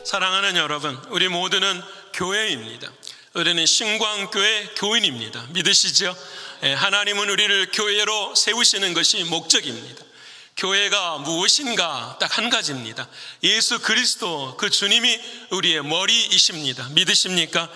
사랑하는 여러분, 우리 모두는 교회입니다. 우리는 신광교회 교인입니다. 믿으시죠? 하나님은 우리를 교회로 세우시는 것이 목적입니다. 교회가 무엇인가 딱 한 가지입니다. 예수 그리스도, 그 주님이 우리의 머리이십니다. 믿으십니까?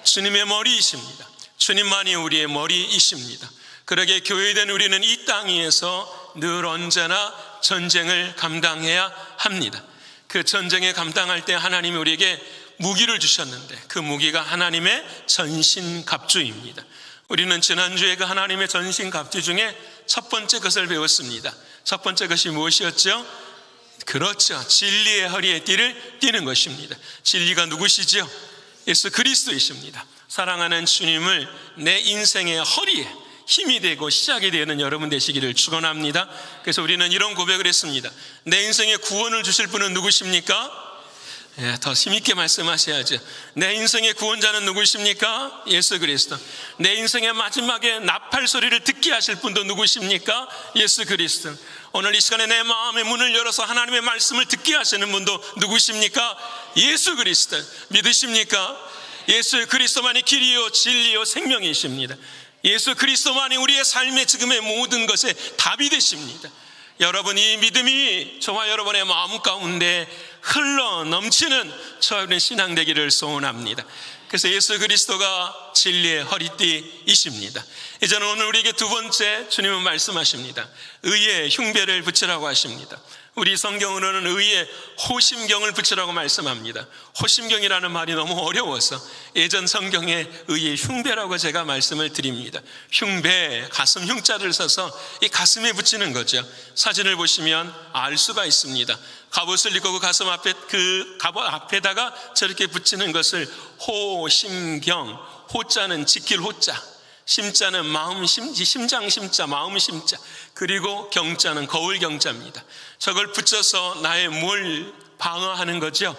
주님의 머리이십니다. 주님만이 우리의 머리이십니다. 그러게 교회된 우리는 이 땅 위에서 늘 언제나 전쟁을 감당해야 합니다. 그 전쟁에 감당할 때 하나님이 우리에게 무기를 주셨는데 그 무기가 하나님의 전신갑주입니다. 우리는 지난주에 그 하나님의 전신갑주 중에 첫 번째 것을 배웠습니다. 첫 번째 것이 무엇이었죠? 그렇죠. 진리의 허리에 띠를 띠는 것입니다. 진리가 누구시죠? 예수 그리스도이십니다. 사랑하는 주님을 내 인생의 허리에 힘이 되고 시작이 되는 여러분 되시기를 축원합니다. 그래서 우리는 이런 고백을 했습니다. 내 인생에 구원을 주실 분은 누구십니까? 더 힘있게 말씀하셔야죠. 내 인생의 구원자는 누구십니까? 예수 그리스도. 내 인생의 마지막에 나팔 소리를 듣게 하실 분도 누구십니까? 예수 그리스도. 오늘 이 시간에 내 마음의 문을 열어서 하나님의 말씀을 듣게 하시는 분도 누구십니까? 예수 그리스도. 믿으십니까? 예수 그리스도만이 길이요 진리요 생명이십니다. 예수 그리스도만이 우리의 삶의 지금의 모든 것에 답이 되십니다. 여러분, 이 믿음이 저와 여러분의 마음 가운데 흘러 넘치는 저와 여러분의 신앙 되기를 소원합니다. 그래서 예수 그리스도가 진리의 허리띠이십니다. 이제는 오늘 우리에게 두 번째 주님은 말씀하십니다. 의에 흉배를 붙이라고 하십니다. 우리 성경으로는 의에 호심경을 붙이라고 말씀합니다. 호심경이라는 말이 너무 어려워서 예전 성경에 의에 흉배라고 제가 말씀을 드립니다. 흉배, 가슴 흉자를 써서 이 가슴에 붙이는 거죠. 사진을 보시면 알 수가 있습니다. 갑옷을 입고 그 가슴 앞에, 그 갑옷 앞에다가 저렇게 붙이는 것을 호심경, 호자는 지킬 호자, 심자는 마음 심장 심자, 마음 심자, 그리고 경자는 거울 경자입니다. 저걸 붙여서 나의 뭘 방어하는 거죠?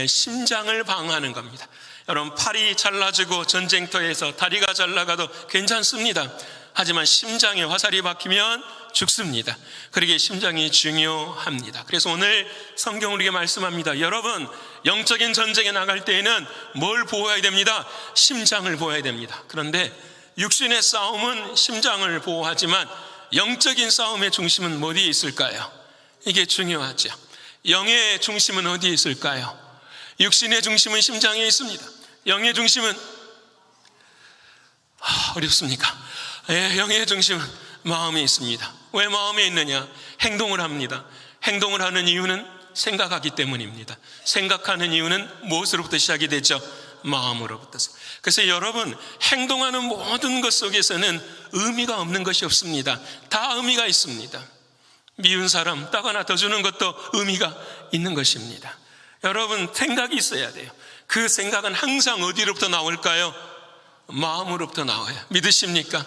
심장을 방어하는 겁니다. 여러분, 팔이 잘라지고 전쟁터에서 다리가 잘 나가도 괜찮습니다. 하지만 심장에 화살이 박히면 죽습니다. 그러기에 심장이 중요합니다. 그래서 오늘 성경은 우리에게 말씀합니다. 여러분, 영적인 전쟁에 나갈 때에는 뭘 보호해야 됩니다? 심장을 보호해야 됩니다. 그런데 육신의 싸움은 심장을 보호하지만 영적인 싸움의 중심은 어디에 있을까요? 이게 중요하죠. 영의 중심은 어디에 있을까요? 육신의 중심은 심장에 있습니다. 영의 중심은 어렵습니까? 영의 중심은 마음에 있습니다. 왜 마음에 있느냐? 행동을 합니다. 행동을 하는 이유는 생각하기 때문입니다. 생각하는 이유는 무엇으로부터 시작이 되죠? 마음으로부터서. 그래서 여러분, 행동하는 모든 것 속에서는 의미가 없는 것이 없습니다. 다 의미가 있습니다. 미운 사람 딱 하나 더 주는 것도 의미가 있는 것입니다. 여러분, 생각이 있어야 돼요. 그 생각은 항상 어디로부터 나올까요? 마음으로부터 나와요. 믿으십니까?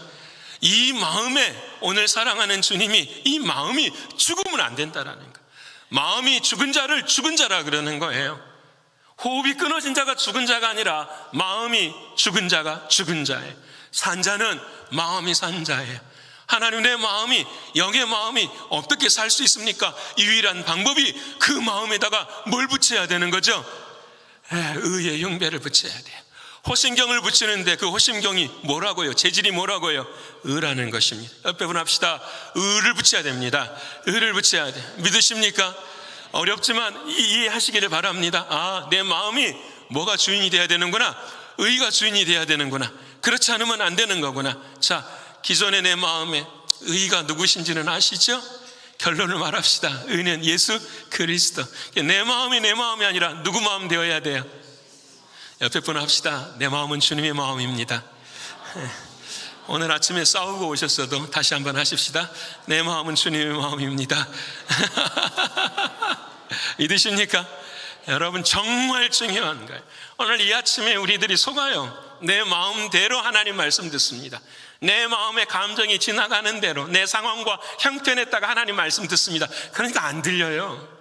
이 마음에 오늘 사랑하는 주님이 이 마음이 죽으면 안 된다라는 거예요. 마음이 죽은 자를 죽은 자라 그러는 거예요. 호흡이 끊어진 자가 죽은 자가 아니라 마음이 죽은 자가 죽은 자예요. 산 자는 마음이 산 자예요. 하나님, 내 마음이, 영의 마음이 어떻게 살 수 있습니까? 유일한 방법이 그 마음에다가 뭘 붙여야 되는 거죠? 의의 흉배를 붙여야 돼요. 호심경을 붙이는데 그 호심경이 뭐라고요? 재질이 뭐라고요? 의라는 것입니다. 옆에 분 합시다. 의를 붙여야 됩니다. 의를 붙여야 돼요. 믿으십니까? 어렵지만 이해하시기를 바랍니다. 내 마음이 뭐가 주인이 돼야 되는구나. 의가 주인이 돼야 되는구나. 그렇지 않으면 안 되는 거구나. 자, 기존의 내 마음에 의가 누구신지는 아시죠? 결론을 말합시다. 의는 예수 그리스도. 내 마음이 내 마음이 아니라 누구 마음 되어야 돼요? 옆에 분 합시다. 내 마음은 주님의 마음입니다. 오늘 아침에 싸우고 오셨어도 다시 한번 하십시다. 내 마음은 주님의 마음입니다. 믿으십니까? 여러분, 정말 중요한 거예요. 오늘 이 아침에 우리들이 속아요. 내 마음대로 하나님 말씀 듣습니다. 내 마음의 감정이 지나가는 대로 내 상황과 형편에 따라 하나님 말씀 듣습니다. 그러니까 안 들려요.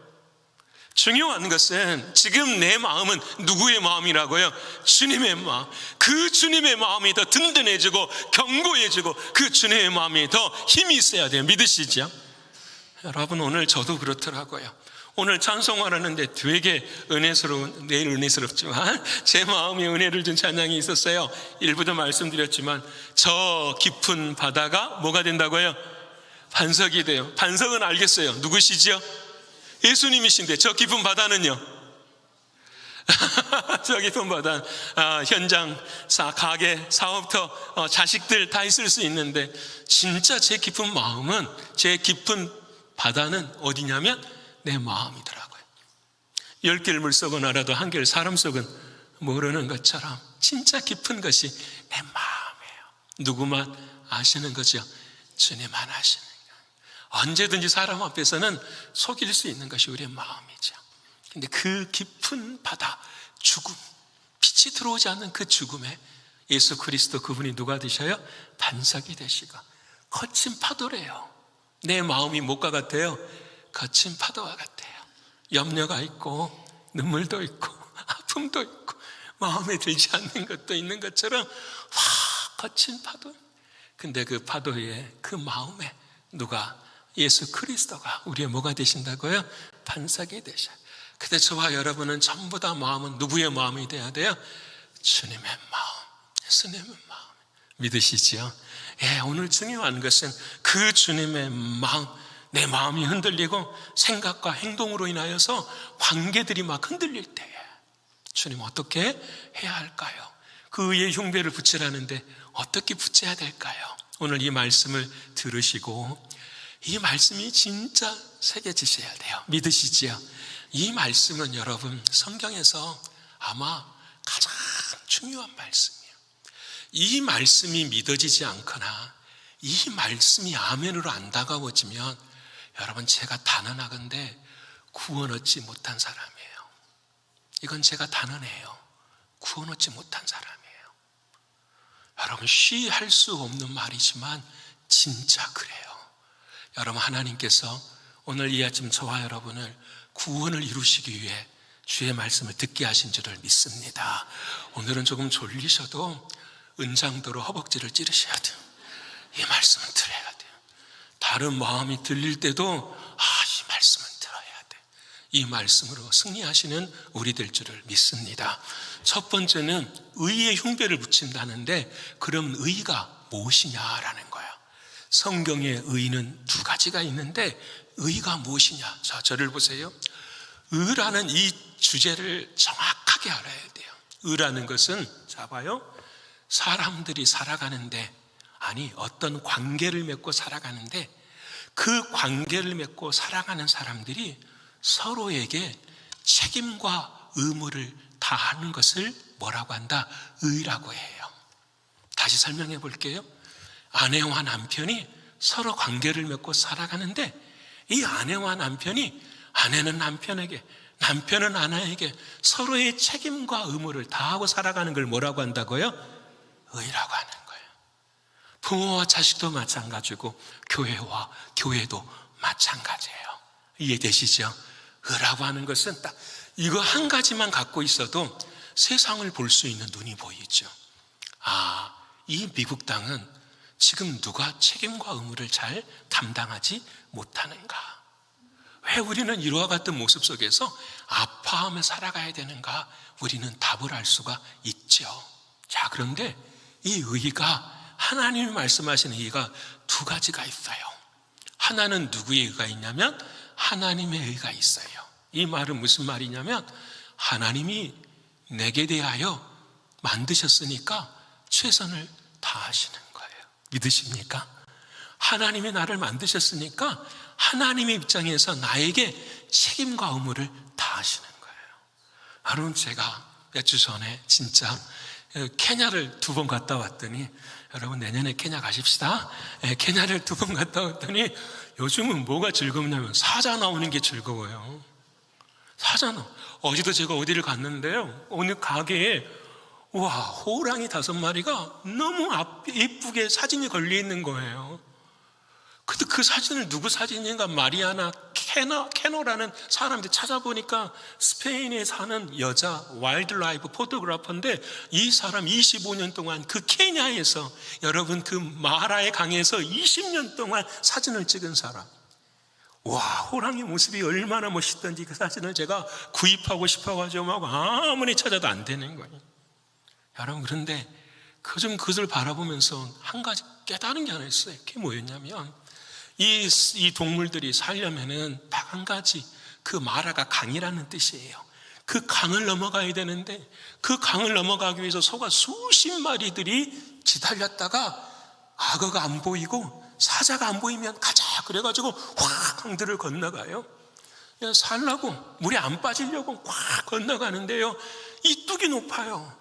중요한 것은 지금 내 마음은 누구의 마음이라고요? 주님의 마음. 그 주님의 마음이 더 든든해지고 견고해지고 그 주님의 마음이 더 힘이 있어야 돼요. 믿으시죠? 여러분, 오늘 저도 그렇더라고요. 오늘 찬송하라는데 되게 은혜스러운, 내일 은혜스럽지만 제 마음에 은혜를 준 찬양이 있었어요. 일부도 말씀드렸지만 저 깊은 바다가 뭐가 된다고요? 반석이 돼요. 반석은 알겠어요. 누구시죠? 예수님이신데 저 깊은 바다는요? 저 깊은 바다, 현장, 가게, 사업터, 자식들 다 있을 수 있는데 진짜 제 깊은 마음은, 제 깊은 바다는 어디냐면 내 마음이더라고요. 10개를 물속은 알아도 1개를 사람 속은 모르는 것처럼 진짜 깊은 것이 내 마음이에요. 누구만 아시는 거죠? 주님만 아시는 거예요. 언제든지 사람 앞에서는 속일 수 있는 것이 우리의 마음이죠. 근데 그 깊은 바다, 죽음, 빛이 들어오지 않는 그 죽음에 예수 그리스도 그분이 누가 되셔요? 반석이 되시고 거친 파도래요. 내 마음이 뭐가 같아요? 거친 파도와 같아요. 염려가 있고 눈물도 있고 아픔도 있고 마음에 들지 않는 것도 있는 것처럼 거친 파도. 근데 그 파도에, 그 마음에 누가, 예수 그리스도가 우리의 뭐가 되신다고요? 반석이 되셔요. 근데 저와 여러분은 전부 다 마음은 누구의 마음이 돼야 돼요? 주님의 마음, 예수님의 마음. 믿으시지요? 예, 오늘 중요한 것은 그 주님의 마음, 내 마음이 흔들리고 생각과 행동으로 인하여서 관계들이 막 흔들릴 때에 주님 어떻게 해야 할까요? 그 의의 흉배를 붙이라는데 어떻게 붙여야 될까요? 오늘 이 말씀을 들으시고 이 말씀이 진짜 새겨지셔야 돼요. 믿으시지요? 이 말씀은 여러분 성경에서 아마 가장 중요한 말씀이에요. 이 말씀이 믿어지지 않거나 이 말씀이 아멘으로 안 다가오지면 여러분 제가 단언하건대 구원 얻지 못한 사람이에요. 이건 제가 단언해요. 구원 얻지 못한 사람이에요. 여러분 쉬할 수 없는 말이지만 진짜 그래요. 여러분 하나님께서 오늘 이 아침 저와 여러분을 구원을 이루시기 위해 주의 말씀을 듣게 하신 줄을 믿습니다. 오늘은 조금 졸리셔도 은장도로 허벅지를 찌르셔야 돼요. 이 말씀은 들어야 돼요. 다른 마음이 들릴 때도 이 말씀은 들어야 돼. 이 말씀으로 승리하시는 우리 될 줄을 믿습니다. 첫 번째는 의의 흉배를 붙인다는데 그럼 의가 무엇이냐라는 거예요. 성경의 의는 두 가지가 있는데 의가 무엇이냐? 자, 저를 보세요. 의라는 이 주제를 정확하게 알아야 돼요. 의라는 것은, 자 봐요, 사람들이 살아가는데, 아니 어떤 관계를 맺고 살아가는데 그 관계를 맺고 살아가는 사람들이 서로에게 책임과 의무를 다하는 것을 뭐라고 한다? 의라고 해요. 다시 설명해 볼게요. 아내와 남편이 서로 관계를 맺고 살아가는데 이 아내와 남편이, 아내는 남편에게, 남편은 아내에게 서로의 책임과 의무를 다하고 살아가는 걸 뭐라고 한다고요? 의라고 하는 거예요. 부모와 자식도 마찬가지고 교회와 교회도 마찬가지예요. 이해되시죠? 의라고 하는 것은 딱 이거 한 가지만 갖고 있어도 세상을 볼 수 있는 눈이 보이죠. 이 미국 땅은 지금 누가 책임과 의무를 잘 담당하지 못하는가? 왜 우리는 이와 같은 모습 속에서 아파하며 살아가야 되는가? 우리는 답을 알 수가 있죠. 자, 그런데 이 의가, 하나님이 말씀하시는 의가 두 가지가 있어요. 하나는 누구의 의가 있냐면 하나님의 의가 있어요. 이 말은 무슨 말이냐면 하나님이 내게 대하여 만드셨으니까 최선을 다하시는 거예요. 믿으십니까? 하나님이 나를 만드셨으니까 하나님의 입장에서 나에게 책임과 의무를 다하시는 거예요. 여러분, 제가 몇 주 전에 진짜 케냐를 2번 갔다 왔더니, 여러분 내년에 케냐 가십시다. 케냐를 2번 갔다 왔더니 요즘은 뭐가 즐겁냐면 사자 나오는 게 즐거워요. 사자 나오. 어제도 제가 어디를 갔는데요, 어느 가게에 호랑이 5마리가 너무 예쁘게 사진이 걸려있는 거예요. 근데 그 사진을 누구 사진인가, 마리아나 캐노라는 사람들 찾아보니까 스페인에 사는 여자 와일드라이프 포토그래퍼인데, 이 사람 25년 동안 그 케냐에서, 여러분 그 마라의 강에서 20년 동안 사진을 찍은 사람. 와, 호랑이 모습이 얼마나 멋있던지 그 사진을 제가 구입하고 싶어가지고 막 아무리 찾아도 안 되는 거예요. 여러분, 그런데 그것을 바라보면서 한 가지 깨달은 게 하나 있어요. 그게 뭐였냐면 이 동물들이 살려면은 딱 한 가지, 그 마라가 강이라는 뜻이에요. 그 강을 넘어가야 되는데 그 강을 넘어가기 위해서 소가 수십 마리들이 지달렸다가 악어가 안 보이고 사자가 안 보이면 가자 그래가지고 확 강들을 건너가요. 살라고 물에 안 빠지려고 확 건너가는데요, 이 뚝이 높아요.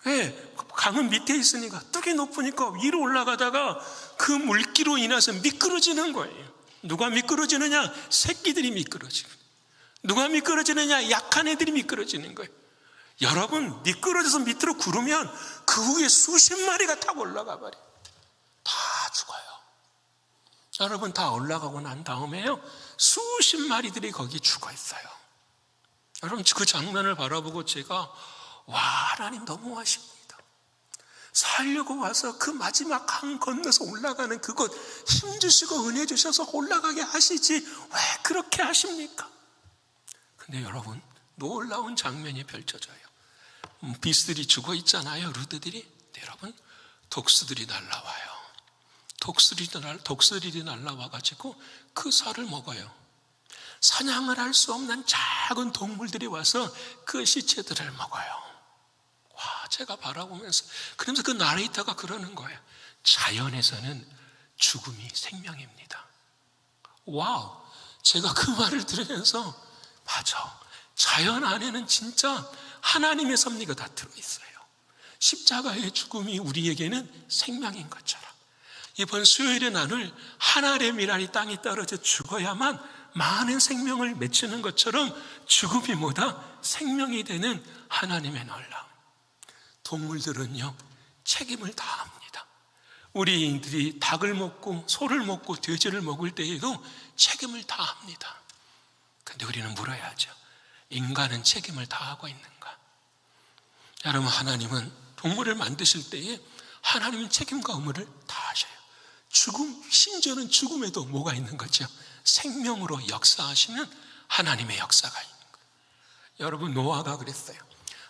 왜? 강은 밑에 있으니까 뚝이 높으니까 위로 올라가다가 그 물기로 인해서 미끄러지는 거예요. 누가 미끄러지느냐? 새끼들이 미끄러지고. 누가 미끄러지느냐? 약한 애들이 미끄러지는 거예요. 여러분, 미끄러져서 밑으로 구르면 그 위에 수십 마리가 타고 올라가 버려요. 다 죽어요. 여러분, 다 올라가고 난 다음에요, 수십 마리들이 거기 죽어 있어요. 여러분, 그 장면을 바라보고 제가 와, 하나님 너무하십니다. 살려고 와서 그 마지막 강 건너서 올라가는 그곳 힘주시고 은혜 주셔서 올라가게 하시지 왜 그렇게 하십니까? 근데 여러분, 놀라운 장면이 펼쳐져요. 비스들이 죽어 있잖아요, 루드들이. 네, 여러분, 독수들이 날라와요. 독수들이 날라와가지고 그 살을 먹어요. 사냥을 할 수 없는 작은 동물들이 와서 그 시체들을 먹어요. 와, 제가 바라보면서, 그러면서 그 나레이터가 그러는 거예요. 자연에서는 죽음이 생명입니다. 와우, 제가 그 말을 들으면서 맞아, 자연 안에는 진짜 하나님의 섭리가 다 들어있어요. 십자가의 죽음이 우리에게는 생명인 것처럼 이번 수요일의 날을 한 알의 밀알이 땅에 떨어져 죽어야만 많은 생명을 맺히는 것처럼 죽음이 뭐다? 생명이 되는 하나님의 놀라움. 동물들은요, 책임을 다합니다. 우리들이 닭을 먹고 소를 먹고 돼지를 먹을 때에도 책임을 다합니다. 근데 우리는 물어야죠. 인간은 책임을 다하고 있는가? 여러분, 하나님은 동물을 만드실 때에 하나님은 책임과 의무를 다하셔요. 죽음, 심지어는 죽음에도 뭐가 있는 거죠? 생명으로 역사하시는 하나님의 역사가 있는 거예요. 여러분, 노아가 그랬어요.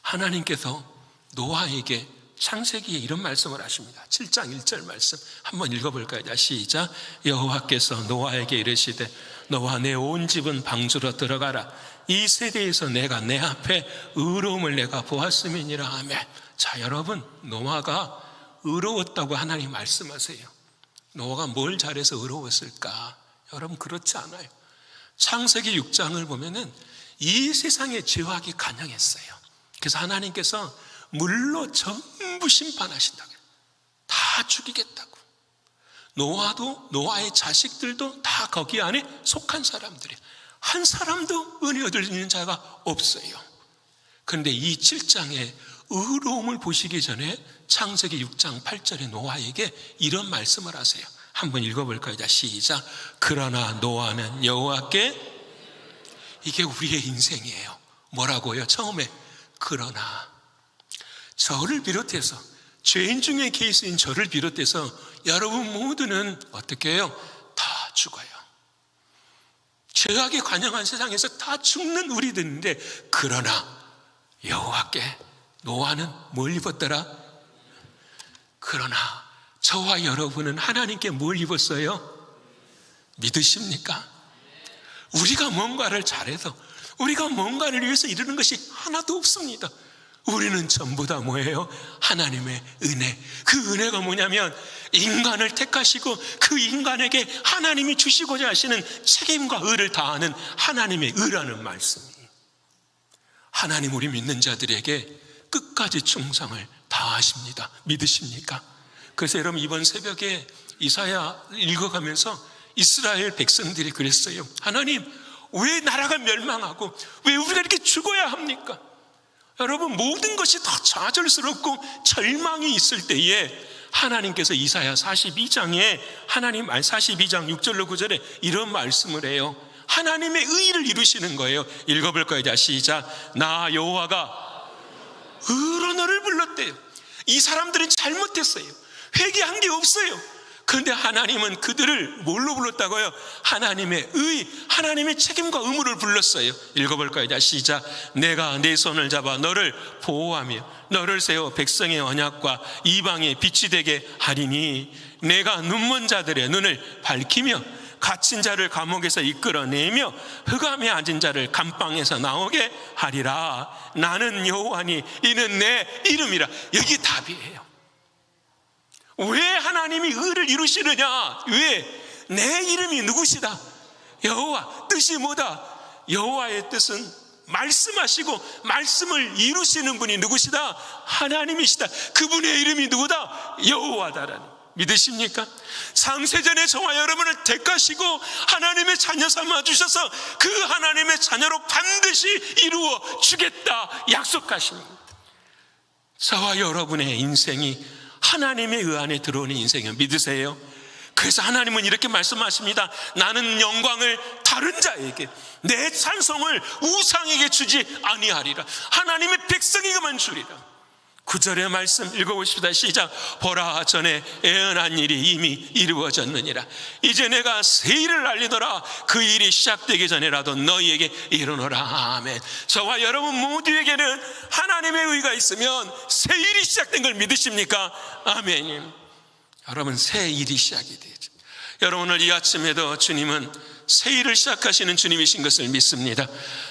하나님께서 노아에게 창세기에 이런 말씀을 하십니다. 7장 1절 말씀 한번 읽어볼까요? 시작. 여호와께서 노아에게 이르시되 너와 내 온 집은 방주로 들어가라. 이 세대에서 내가 내 앞에 의로움을 내가 보았음이니라 하매. 자, 여러분, 노아가 의로웠다고 하나님 말씀하세요. 노아가 뭘 잘해서 의로웠을까? 여러분, 그렇지 않아요. 창세기 6장을 보면은 이 세상의 죄악이 간영했어요. 그래서 하나님께서 물로 전부 심판하신다고, 다 죽이겠다고. 노아도 노아의 자식들도 다 거기 안에 속한 사람들이에요. 한 사람도 은혜 얻을 수 있는 자가 없어요. 그런데 이 7장의 의로움을 보시기 전에 창세기 6장 8절에 노아에게 이런 말씀을 하세요. 한번 읽어볼까요? 시작. 그러나 노아는 여호와께, 이게 우리의 인생이에요. 뭐라고요? 처음에 그러나, 저를 비롯해서, 죄인 중에 케이스인 저를 비롯해서 여러분 모두는 어떻게 해요? 다 죽어요. 죄악에 관영한 세상에서 다 죽는 우리들인데, 그러나 여호와께, 노아는 뭘 입었더라? 그러나 저와 여러분은 하나님께 뭘 입었어요? 믿으십니까? 우리가 뭔가를 잘해서, 우리가 뭔가를 위해서 이루는 것이 하나도 없습니다. 우리는 전부 다 뭐예요? 하나님의 은혜. 그 은혜가 뭐냐면 인간을 택하시고 그 인간에게 하나님이 주시고자 하시는 책임과 의를 다하는 하나님의 의라는 말씀이에요. 하나님, 우리 믿는 자들에게 끝까지 충성을 다하십니다. 믿으십니까? 그래서 여러분, 이번 새벽에 이사야 읽어가면서 이스라엘 백성들이 그랬어요. 하나님, 왜 나라가 멸망하고 왜 우리가 이렇게 죽어야 합니까? 여러분, 모든 것이 다 좌절스럽고 절망이 있을 때에 하나님께서 이사야 42장에 42장 6절로 9절에 이런 말씀을 해요. 하나님의 의를 이루시는 거예요. 읽어볼까요? 시작. 나 여호와가 의로 너를 불렀대요. 이 사람들은 잘못했어요. 회개한 게 없어요. 그런데 하나님은 그들을 뭘로 불렀다고요? 하나님의 의, 하나님의 책임과 의무를 불렀어요. 읽어볼까요? 자, 시작. 내가 내 손을 잡아 너를 보호하며 너를 세워 백성의 언약과 이방의 빛이 되게 하리니 내가 눈먼 자들의 눈을 밝히며 갇힌 자를 감옥에서 이끌어내며 흑암에 앉은 자를 감방에서 나오게 하리라. 나는 여호와니 이는 내 이름이라. 여기 답이에요. 왜 하나님이 의를 이루시느냐? 왜? 내 이름이 누구시다? 여호와. 뜻이 뭐다? 여호와의 뜻은 말씀하시고 말씀을 이루시는 분이 누구시다? 하나님이시다. 그분의 이름이 누구다? 여호와다라는. 믿으십니까? 창세전에 저와 여러분을 택하시고 하나님의 자녀 삼아주셔서 그 하나님의 자녀로 반드시 이루어 주겠다 약속하십니다. 저와 여러분의 인생이 하나님의 의 안에 들어오는 인생이에요. 믿으세요? 그래서 하나님은 이렇게 말씀하십니다. 나는 영광을 다른 자에게, 내 찬송을 우상에게 주지 아니하리라. 하나님의 백성에게만 주리라. 9절의 말씀 읽어보십시다. 시작. 보라, 전에 애언한 일이 이미 이루어졌느니라. 이제 내가 새 일을 알리더라. 그 일이 시작되기 전에라도 너희에게 이르노라. 아멘. 저와 여러분 모두에게는 하나님의 의가 있으면 새 일이 시작된 걸 믿으십니까? 아멘. 여러분, 새 일이 시작이 되죠. 여러분, 오늘 이 아침에도 주님은 새 일을 시작하시는 주님이신 것을 믿습니다.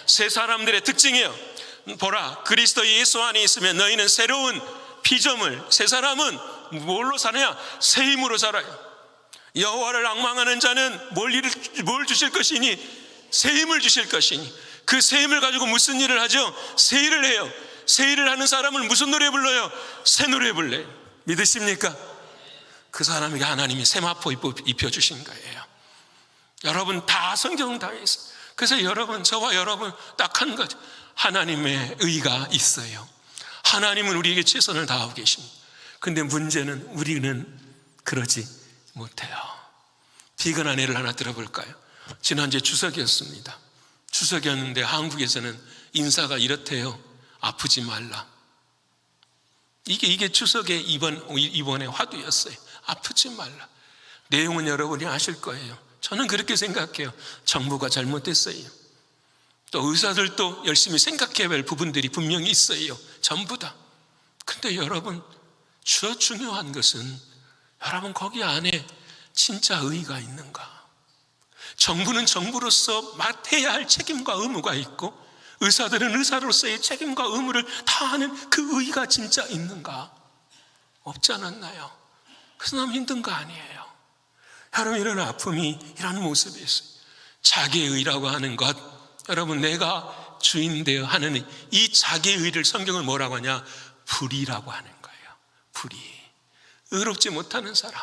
새 사람들의 특징이에요. 보라, 그리스도 예수 안에 있으면 너희는 새로운 피조물. 새 사람은 뭘로 사느냐? 새 힘으로 살아요. 여호와를 앙망하는 자는 뭘 주실 것이니? 새 힘을 주실 것이니. 그 새 힘을 가지고 무슨 일을 하죠? 새 일을 해요. 새 일을 하는 사람은 무슨 노래 불러요? 새 노래 불러요. 믿으십니까? 그 사람에게 하나님이 세마포 입혀주신 거예요. 여러분 다 성경 다 있어요. 그래서 여러분, 저와 여러분 딱 한 가지, 하나님의 의가 있어요. 하나님은 우리에게 최선을 다하고 계십니다. 근데 문제는 우리는 그러지 못해요. 비근한 예를 하나 들어볼까요? 지난주에 추석이었습니다. 추석이었는데 한국에서는 인사가 이렇대요. 아프지 말라. 이게 추석의 이번의 화두였어요. 아프지 말라. 내용은 여러분이 아실 거예요. 저는 그렇게 생각해요. 정부가 잘못됐어요. 또 의사들도 열심히 생각해야 할 부분들이 분명히 있어요. 전부 다. 근데 여러분, 중요한 것은 여러분 거기 안에 진짜 의의가 있는가? 정부는 정부로서 맡아야 할 책임과 의무가 있고 의사들은 의사로서의 책임과 의무를 다하는 그 의의가 진짜 있는가? 없지 않았나요? 그래서 너무 힘든 거 아니에요. 여러분, 이런 아픔이 이런 모습이 있어요. 자기의 의라고 하는 것, 여러분, 내가 주인되어 하는 이 자기의 의를 성경은 뭐라고 하냐? 불의라고 하는 거예요. 불의. 의롭지 못하는 사람,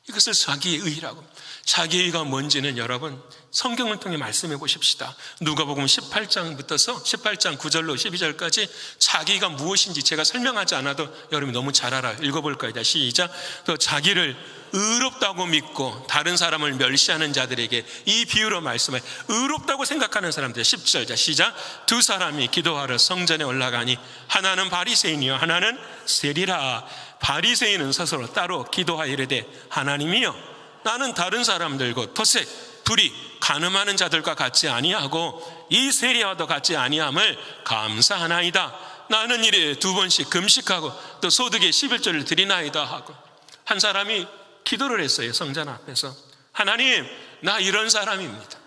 이것을 자기의 의라고. 자기의 의가 뭔지는 여러분 성경을 통해 말씀해 보십시다. 누가복음 18장부터서 18장 9절로 12절까지 자기가 무엇인지 제가 설명하지 않아도 여러분이 너무 잘 알아요. 읽어볼까요? 시작. 또 자기를 의롭다고 믿고 다른 사람을 멸시하는 자들에게 이 비유로 말씀해. 의롭다고 생각하는 사람들. 10절. 자, 시작. 두 사람이 기도하러 성전에 올라가니 하나는 바리새인이요 하나는 세리라. 바리새인은 스스로 따로 기도하여 이르되 하나님이여, 나는 다른 사람들 곧 토색, 불의, 간음하는 자들과 같지 아니하고 이 세리와도 같지 아니함을 감사하나이다. 나는 일에 2번씩 금식하고 또 소득의 11조를 드리나이다 하고. 한 사람이 기도를 했어요. 성전 앞에서. 하나님, 나 이런 사람입니다.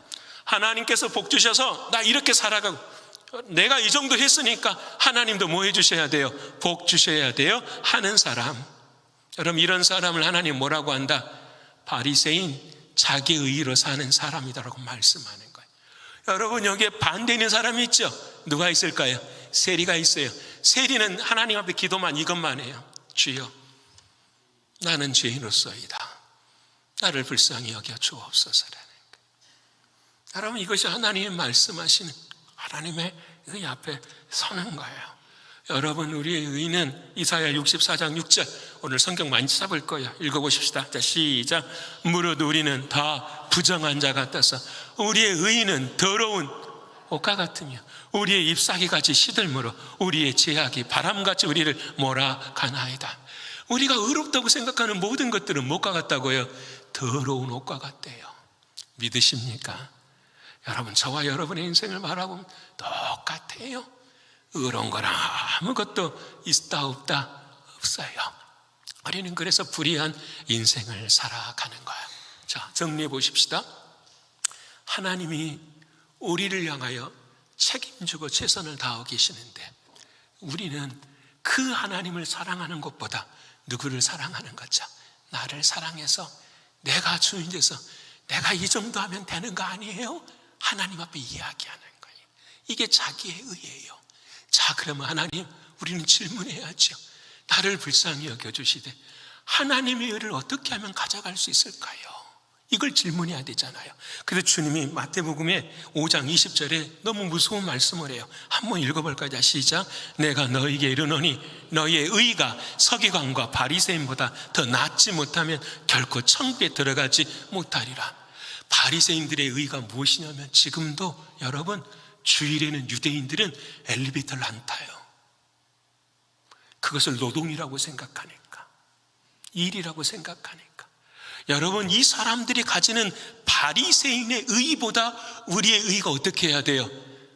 하나님께서 복 주셔서 나 이렇게 살아가고, 내가 이 정도 했으니까 하나님도 뭐 해주셔야 돼요? 복 주셔야 돼요 하는 사람. 여러분, 이런 사람을 하나님 뭐라고 한다? 바리새인, 자기의 의로 사는 사람이다라고 말씀하는 거예요. 여러분, 여기에 반대되는 사람이 있죠? 누가 있을까요? 세리가 있어요. 세리는 하나님 앞에 기도만 이것만 해요. 주여, 나는 죄인으로서이다. 나를 불쌍히 여겨 주옵소서라는 거예요. 여러분, 이것이 하나님의 말씀하시는 하나님의 의 앞에 서는 거예요. 여러분, 우리의 의는 이사야 64장 6절, 오늘 성경 많이 찾아볼 거예요. 읽어보십시다. 자, 시작. 무릇 우리는 다 부정한 자 같아서 우리의 의는 더러운 옷과 같으며 우리의 잎사귀같이 시들므로 우리의 죄악이 바람같이 우리를 몰아가나이다. 우리가 의롭다고 생각하는 모든 것들은 무엇과 같다고요? 더러운 옷과 같대요. 믿으십니까? 여러분, 저와 여러분의 인생을 말하면 똑같아요. 의로운 건 아무것도 있다 없다 없어요. 우리는 그래서 불의한 인생을 살아가는 거예요. 자, 정리해 보십시다. 하나님이 우리를 향하여 책임지고 최선을 다하고 계시는데, 우리는 그 하나님을 사랑하는 것보다 누구를 사랑하는 거죠? 나를 사랑해서 내가 주인 돼서 내가 이 정도 하면 되는 거 아니에요? 하나님 앞에 이야기하는 거예요. 이게 자기의 의예요. 자, 그러면 하나님, 우리는 질문해야죠. 나를 불쌍히 여겨주시되 하나님의 의를 어떻게 하면 가져갈 수 있을까요? 이걸 질문해야 되잖아요. 그래서 주님이 마태복음의 5장 20절에 너무 무서운 말씀을 해요. 한번 읽어볼까요? 시작. 내가 너희에게 이르노니 너희의 의가 서기관과 바리새인보다 더 낫지 못하면 결코 천국에 들어가지 못하리라. 바리새인들의 의가 무엇이냐면, 지금도 여러분, 주일에는 유대인들은 엘리베이터를 안 타요. 그것을 노동이라고 생각하니까, 일이라고 생각하니까. 여러분, 이 사람들이 가지는 바리새인의 의보다 우리의 의가 어떻게 해야 돼요?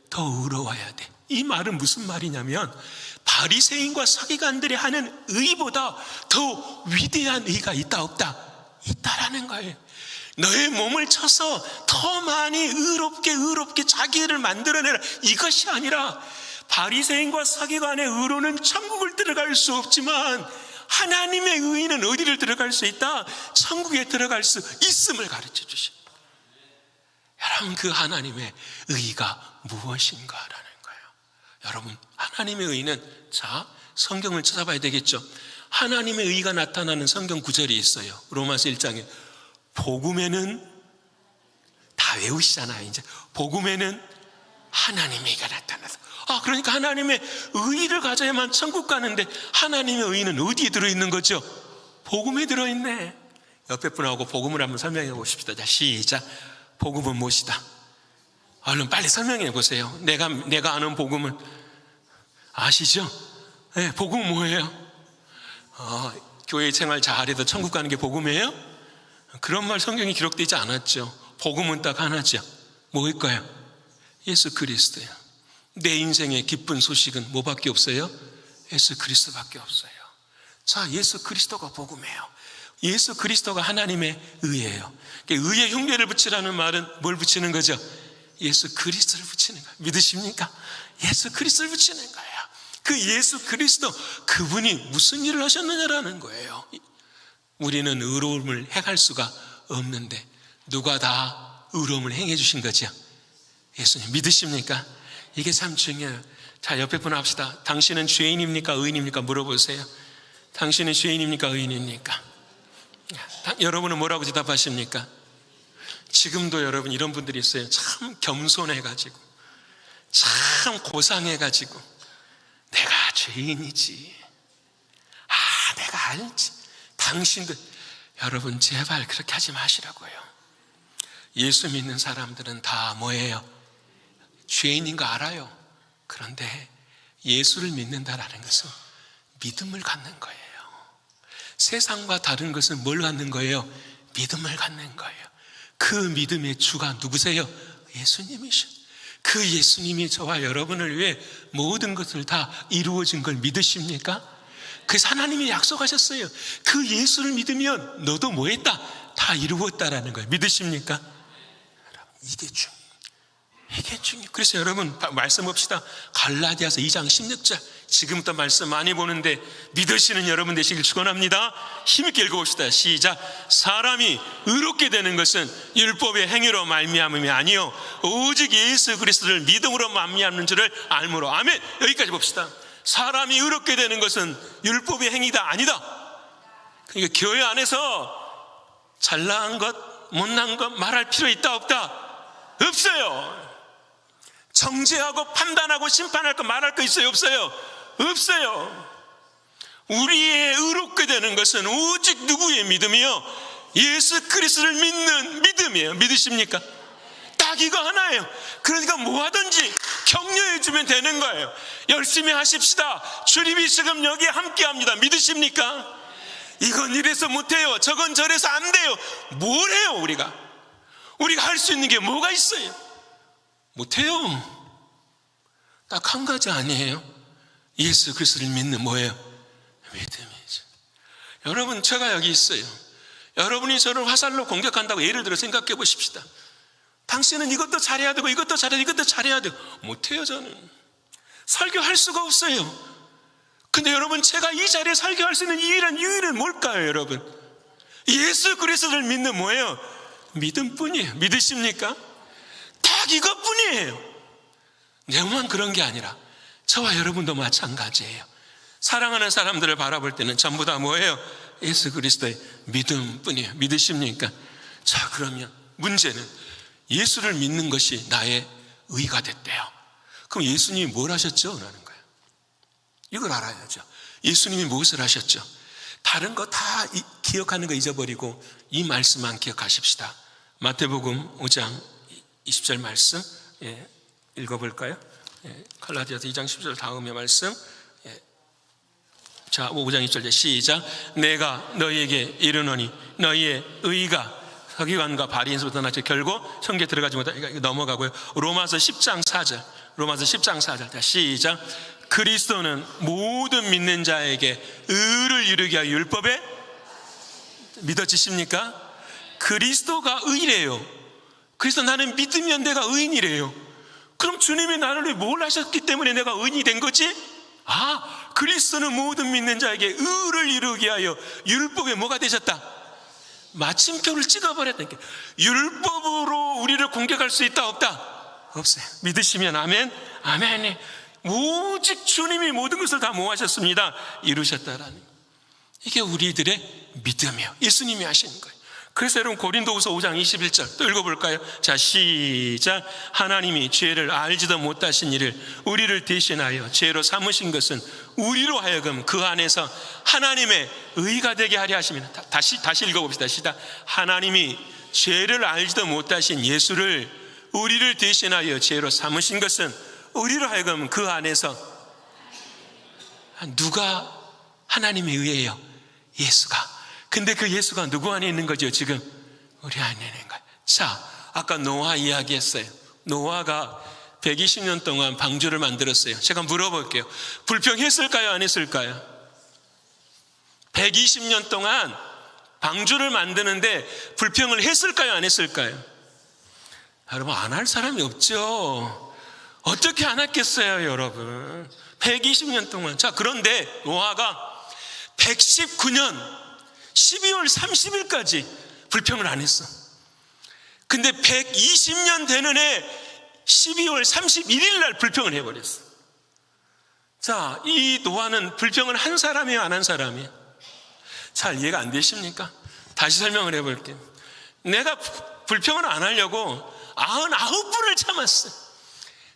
더 의로워야 돼. 이 말은 무슨 말이냐면, 바리새인과 서기관들이 하는 의보다 더 위대한 의가 있다 없다? 있다라는 거예요. 너의 몸을 쳐서 더 많이 의롭게 자기를 만들어내라, 이것이 아니라, 바리새인과 서기관의 의로는 천국을 들어갈 수 없지만 하나님의 의는 어디를 들어갈 수 있다? 천국에 들어갈 수 있음을 가르쳐 주십니다. 여러분, 그 하나님의 의가 무엇인가라는 거예요. 여러분, 하나님의 의는, 자, 성경을 찾아봐야 되겠죠. 하나님의 의가 나타나는 성경 구절이 있어요. 로마서 1장에 복음에는, 다 외우시잖아요. 이제 복음에는 하나님의 의가 나타나서, 그러니까 하나님의 의를 가져야만 천국 가는데, 하나님의 의는 어디에 들어있는 거죠? 복음에 들어있네. 옆에 분하고 복음을 한번 설명해 보십시다. 자, 시작. 복음은 무엇이다? 얼른 빨리 설명해 보세요. 내가 아는 복음은 아시죠? 네, 복음은 뭐예요? 교회 생활 잘해도 천국 가는 게 복음이에요? 그런 말 성경에 기록되지 않았죠. 복음은 딱 하나죠. 뭐일까요? 예수 그리스도예요. 내 인생의 기쁜 소식은 뭐밖에 없어요? 예수 그리스도밖에 없어요. 자, 예수 그리스도가 복음이에요. 예수 그리스도가 하나님의 의예요. 의의 흉내를 붙이라는 말은 뭘 붙이는 거죠? 예수 그리스도를 붙이는 거예요. 믿으십니까? 예수 그리스도를 붙이는 거예요. 그 예수 그리스도, 그분이 무슨 일을 하셨느냐라는 거예요. 우리는 의로움을 행할 수가 없는데 누가 다 의로움을 행해 주신 거죠? 예수님. 믿으십니까? 이게 참 중요해요. 자, 옆에 분 합시다. 당신은 죄인입니까? 의인입니까? 물어보세요. 당신은 죄인입니까? 의인입니까? 여러분은 뭐라고 대답하십니까? 지금도 여러분 이런 분들이 있어요. 참 겸손해가지고, 참 고상해가지고, 내가 죄인이지, 내가 알지, 당신들. 여러분, 제발 그렇게 하지 마시라고요. 예수 믿는 사람들은 다 뭐예요? 죄인인 거 알아요. 그런데 예수를 믿는다라는 것은 믿음을 갖는 거예요. 세상과 다른 것은 뭘 갖는 거예요? 믿음을 갖는 거예요. 그 믿음의 주가 누구세요? 예수님이셔. 그 예수님이 저와 여러분을 위해 모든 것을 다 이루어진 걸 믿으십니까? 그래서 하나님이 약속하셨어요. 그 예수를 믿으면 너도 뭐 했다? 다 이루었다라는 거예요. 믿으십니까? 이게 중요해요. 이게 중요해요. 그래서 여러분 말씀 봅시다. 갈라디아서 2장 16절. 지금부터 말씀 많이 보는데 믿으시는 여러분 되시길 축원합니다. 힘있게 읽어봅시다. 시작. 사람이 의롭게 되는 것은 율법의 행위로 말미암음이 아니요 오직 예수 그리스도를 믿음으로 말미암는 줄을 알므로. 아멘. 여기까지 봅시다. 사람이 의롭게 되는 것은 율법의 행위다 아니다. 그러니까 교회 안에서 잘난 것 못난 것 말할 필요 있다 없다? 없어요. 정죄하고 판단하고 심판할 거 말할 거 있어요 없어요? 없어요. 우리의 의롭게 되는 것은 오직 누구의 믿음이요? 예수 그리스도를 믿는 믿음이에요. 믿으십니까? 딱 이거 하나예요. 그러니까 뭐 하든지 격려해 주면 되는 거예요. 열심히 하십시다. 주님이 지금 여기에 함께 합니다. 믿으십니까? 이건 이래서 못해요, 저건 저래서 안 돼요. 뭘 해요? 우리가 할 수 있는 게 뭐가 있어요? 못해요. 딱 한 가지 아니에요? 예수 그리스도를 믿는 뭐예요? 믿음이죠. 여러분, 제가 여기 있어요. 여러분이 저를 화살로 공격한다고 예를 들어 생각해 보십시다. 당신은 이것도 잘해야 되고 이것도 잘해야 되고 이것도 잘해야 되고. 못해요. 저는 설교할 수가 없어요. 근데 여러분, 제가 이 자리에 설교할 수 있는 유일한 뭘까요? 여러분, 예수 그리스도를 믿는 뭐예요? 믿음뿐이에요. 믿으십니까? 딱 이것뿐이에요. 내만 그런 게 아니라 저와 여러분도 마찬가지예요. 사랑하는 사람들을 바라볼 때는 전부 다 뭐예요? 예수 그리스도의 믿음뿐이에요. 믿으십니까? 자, 그러면 문제는 예수를 믿는 것이 나의 의가 됐대요. 그럼 예수님이 뭘 하셨죠? 라는 거예요. 이걸 알아야죠. 예수님이 무엇을 하셨죠? 다른 거 다 기억하는 거 잊어버리고 이 말씀만 기억하십시다. 마태복음 5장 20절 말씀, 읽어볼까요? 갈라디아서 2장 10절 다음의 말씀. 자, 5장 20절 시작. 내가 너희에게 이르노니 너희의 의가 서기관과 바리새인서부터 나서 결국 성경에 들어가지 못하고, 이거 넘어가고요. 로마서 10장 4절. 로마서 10장 4절. 자, 시작. 그리스도는 모든 믿는 자에게 의를 이루게 하여 율법에 믿어지십니까? 그리스도가 의래요. 그래서 나는 믿으면 내가 의인이래요. 그럼 주님이 나를 위해 뭘 하셨기 때문에 내가 의인이 된 거지? 그리스도는 모든 믿는 자에게 의를 이루게 하여 율법에 뭐가 되셨다? 마침표를 찍어버렸다니까. 율법으로 우리를 공격할 수 있다 없다? 없어요. 믿으시면 아멘. 아멘. 오직 주님이 모든 것을 다 뭐 하셨습니다? 이루셨다라는, 이게 우리들의 믿음이에요. 예수님이 하시는 거예요. 그래서 여러분, 고린도후서 5장 21절 또 읽어볼까요? 자, 시작. 하나님이 죄를 알지도 못하신 이를 우리를 대신하여 죄로 삼으신 것은 우리로 하여금 그 안에서 하나님의 의가 되게 하려 하십니다. 다시 읽어봅시다. 시작. 하나님이 죄를 알지도 못하신 예수를 우리를 대신하여 죄로 삼으신 것은 우리로 하여금 그 안에서, 누가 하나님의 의예요? 예수가. 근데 그 예수가 누구 안에 있는 거죠? 지금 우리 안에 있는 거예요. 자, 아까 노아 이야기했어요. 노아가 120년 동안 방주를 만들었어요. 제가 물어볼게요. 불평했을까요? 안 했을까요? 120년 동안 방주를 만드는데 불평을 했을까요? 안 했을까요? 여러분, 안 할 사람이 없죠. 어떻게 안 했겠어요, 여러분? 120년 동안. 자, 그런데 노아가 119년 12월 30일까지 불평을 안 했어. 근데 120년 되는 해 12월 31일 날 불평을 해버렸어. 자, 이 노아는 불평을 한 사람이에요, 안 한 사람이에요? 잘 이해가 안 되십니까? 다시 설명을 해볼게요. 내가 불평을 안 하려고 99분을 참았어.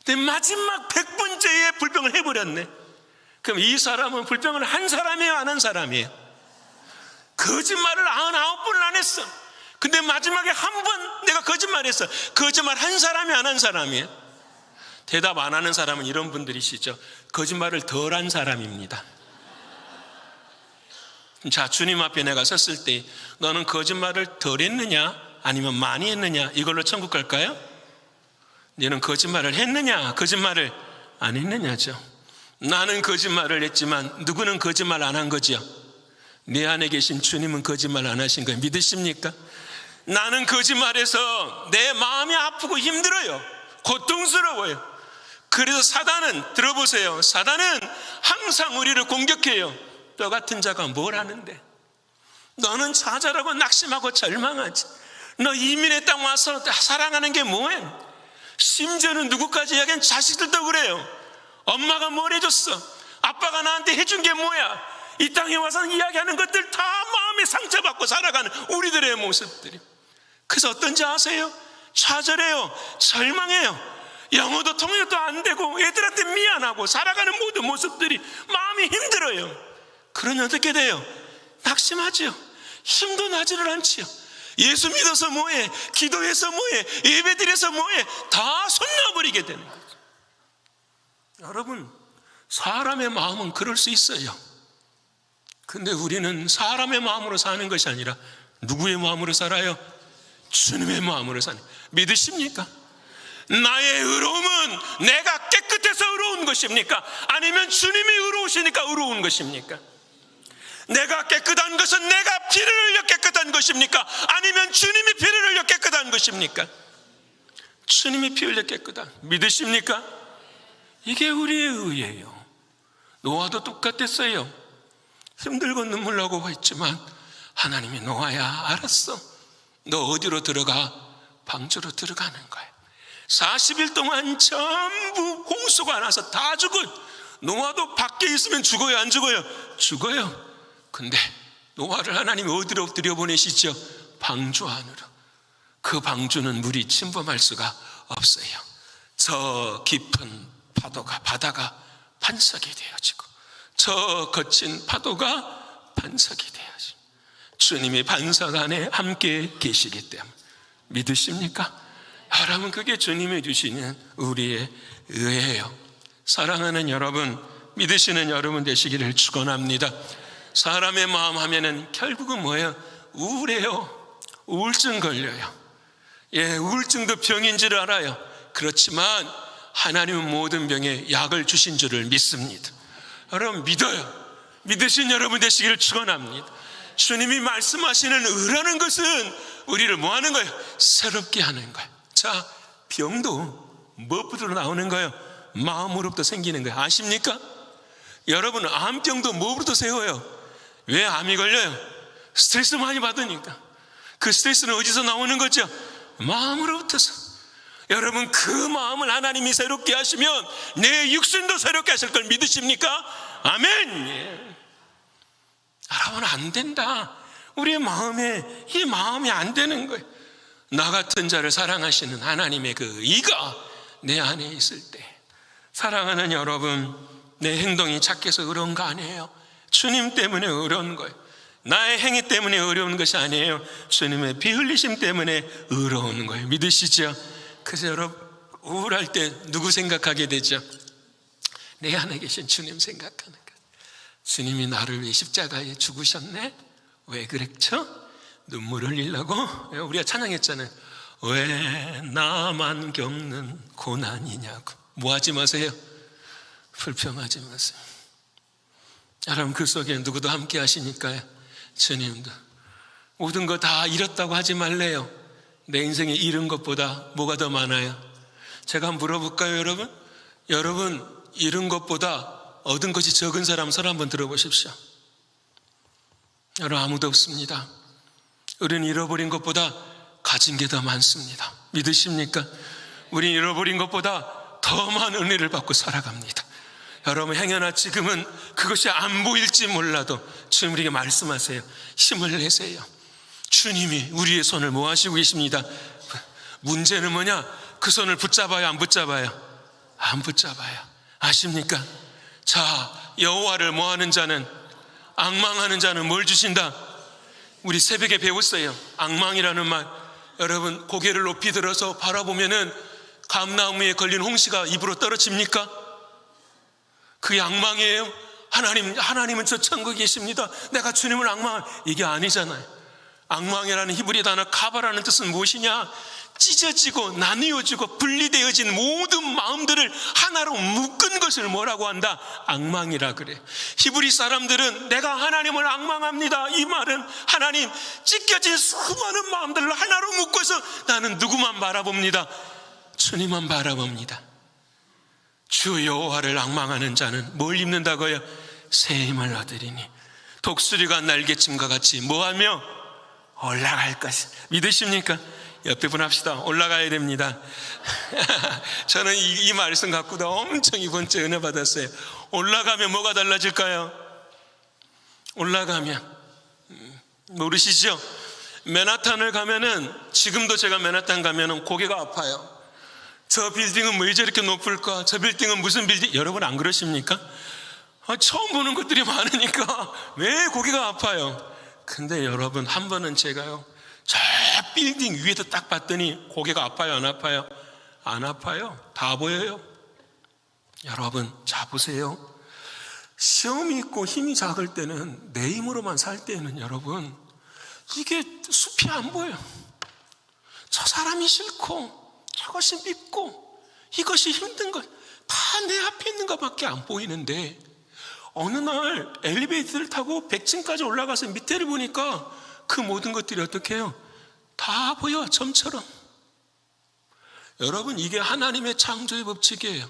근데 마지막 100번째에 불평을 해버렸네. 그럼 이 사람은 불평을 한 사람이에요, 안 한 사람이에요? 거짓말을 99번을 안 했어. 근데 마지막에 한 번 내가 거짓말했어. 거짓말 한 사람이 안 한 사람이에요? 대답 안 하는 사람은 이런 분들이시죠. 거짓말을 덜 한 사람입니다. 자, 주님 앞에 내가 섰을 때 너는 거짓말을 덜 했느냐 아니면 많이 했느냐, 이걸로 천국 갈까요? 너는 거짓말을 했느냐 거짓말을 안 했느냐죠. 나는 거짓말을 했지만 누구는 거짓말 안 한 거지요? 내 안에 계신 주님은 거짓말 안 하신 거예요. 믿으십니까? 나는 거짓말해서 내 마음이 아프고 힘들어요. 고통스러워요. 그래서 사단은, 들어보세요, 사단은 항상 우리를 공격해요. 너 같은 자가 뭘 하는데? 너는 좌절하고 낙심하고 절망하지. 너 이민의 땅 와서 사랑하는 게 뭐해? 심지어는 누구까지 이야기하면 자식들도 그래요. 엄마가 뭘 해줬어? 아빠가 나한테 해준 게 뭐야? 이 땅에 와서 이야기하는 것들 다 마음에 상처받고 살아가는 우리들의 모습들이. 그래서 어떤지 아세요? 좌절해요. 절망해요. 영어도 통역도 안 되고 애들한테 미안하고 살아가는 모든 모습들이 마음이 힘들어요. 그러니 어떻게 돼요? 낙심하지요. 힘도 나지를 않지요. 예수 믿어서 뭐해? 기도해서 뭐해? 예배드려서 뭐해? 다 손 놔버리게 되는 거죠. 여러분, 사람의 마음은 그럴 수 있어요. 근데 우리는 사람의 마음으로 사는 것이 아니라 누구의 마음으로 살아요? 주님의 마음으로 사는. 믿으십니까? 나의 의로움은 내가 깨끗해서 의로운 것입니까? 아니면 주님이 의로우시니까 의로운 것입니까? 내가 깨끗한 것은 내가 피를 흘려 깨끗한 것입니까? 아니면 주님이 피를 흘려 깨끗한 것입니까? 주님이 피 흘려 깨끗한. 믿으십니까? 이게 우리의 의예요. 노아도 똑같았어요. 힘들고 눈물 나고 했지만 하나님이 노아야 알았어, 너 어디로 들어가? 방주로 들어가는 거예요. 40일 동안 전부 홍수가 나서 다 죽어. 노아도 밖에 있으면 죽어요, 안 죽어요? 죽어요. 근데 노아를 하나님이 어디로 들여보내시죠? 방주 안으로. 그 방주는 물이 침범할 수가 없어요. 저 깊은 파도가, 바다가 반석이 되어지고 저 거친 파도가 반석이 되어지고 주님이 반석 안에 함께 계시기 때문에. 믿으십니까? 여러분, 그게 주님이 주시는 우리의 의예요. 사랑하는 여러분, 믿으시는 여러분 되시기를 축원합니다. 사람의 마음 하면은 결국은 뭐예요? 우울해요. 우울증 걸려요. 우울증도 병인 줄 알아요. 그렇지만 하나님은 모든 병에 약을 주신 줄을 믿습니다. 여러분, 믿어요. 믿으신 여러분 되시기를 축원합니다. 주님이 말씀하시는 의라는 것은 우리를 뭐 하는 거예요? 새롭게 하는 거예요. 자, 병도 뭐부터 나오는 거예요? 마음으로부터 생기는 거예요. 아십니까? 여러분, 암병도 뭐부터 세워요? 왜 암이 걸려요? 스트레스 많이 받으니까. 그 스트레스는 어디서 나오는 거죠? 마음으로부터서. 여러분, 그 마음을 하나님이 새롭게 하시면 내 육신도 새롭게 하실 걸 믿으십니까? 아멘. 예. 여러분, 안 된다. 우리의 마음에, 이 마음이 안 되는 거예요. 나 같은 자를 사랑하시는 하나님의 그 의가 내 안에 있을 때. 사랑하는 여러분, 내 행동이 착해서 의로운 거 아니에요. 주님 때문에 의로운 거예요. 나의 행위 때문에 의로운 것이 아니에요. 주님의 피 흘리심 때문에 의로운 거예요. 믿으시죠? 그래서 여러분, 우울할 때 누구 생각하게 되죠? 내 안에 계신 주님 생각하는 거예요. 주님이 나를 위해 십자가에 죽으셨네? 왜 그랬죠? 눈물 흘리려고? 우리가 찬양했잖아요. 왜 나만 겪는 고난이냐고. 뭐 하지 마세요. 불평하지 마세요. 여러분, 그 속에 누구도 함께 하시니까요. 주님도 모든 거 다 잃었다고 하지 말래요. 내 인생에 잃은 것보다 뭐가 더 많아요? 제가 한번 물어볼까요, 여러분? 여러분, 잃은 것보다 얻은 것이 적은 사람 손 한번 들어보십시오. 여러분, 아무도 없습니다. 우리는 잃어버린 것보다 가진 게 더 많습니다. 믿으십니까? 우리는 잃어버린 것보다 더 많은 은혜를 받고 살아갑니다. 여러분, 행여나 지금은 그것이 안 보일지 몰라도 주님 우리에게 말씀하세요. 힘을 내세요. 주님이 우리의 손을 뭐 하시고 계십니다. 문제는 뭐냐? 그 손을 붙잡아요, 안 붙잡아요? 안 붙잡아요. 아십니까? 자, 여호와를 뭐 하는 자는, 앙망하는 자는 뭘 주신다? 우리 새벽에 배웠어요. 앙망이라는 말. 여러분, 고개를 높이 들어서 바라보면은 감나무에 걸린 홍시가 입으로 떨어집니까? 그게 앙망이에요? 하나님은 저 천국에 계십니다. 내가 주님을 이게 아니잖아요. 앙망이라는 히브리 단어 카바라는 뜻은 무엇이냐? 찢어지고 나뉘어지고 분리되어진 모든 마음들을 하나로 묶은 것을 뭐라고 한다? 앙망이라 그래. 히브리 사람들은 내가 하나님을 앙망합니다. 이 말은 하나님, 찢겨진 수많은 마음들을 하나로 묶어서 나는 누구만 바라봅니다? 주님만 바라봅니다. 주 여호와를 앙망하는 자는 뭘 입는다고요? 새 힘을 얻으리니 독수리가 날개침과 같이 뭐하며 올라갈 것이. 믿으십니까? 옆에 분 합시다. 올라가야 됩니다. 저는 이 말씀 갖고도 엄청 이번 주에 은혜 받았어요. 올라가면 뭐가 달라질까요? 올라가면 모르시죠? 맨하탄을 가면은, 지금도 제가 맨하탄 가면은 고개가 아파요. 저 빌딩은 왜 저렇게 높을까? 저 빌딩은 무슨 빌딩? 여러분 안 그러십니까? 처음 보는 것들이 많으니까 왜 고개가 아파요? 근데 여러분, 한 번은 제가요, 저 빌딩 위에서 딱 봤더니 고개가 아파요, 안 아파요? 안 아파요. 다 보여요. 여러분, 자 보세요. 시험이 있고 힘이 작을 때는, 내 힘으로만 살 때는 여러분, 이게 숲이 안 보여요. 저 사람이 싫고 저것이 밉고 이것이 힘든 것, 다 내 앞에 있는 것밖에 안 보이는데, 어느 날 엘리베이터를 타고 100층까지 올라가서 밑에를 보니까 그 모든 것들이 어떻게 해요? 다 보여, 점처럼. 여러분, 이게 하나님의 창조의 법칙이에요.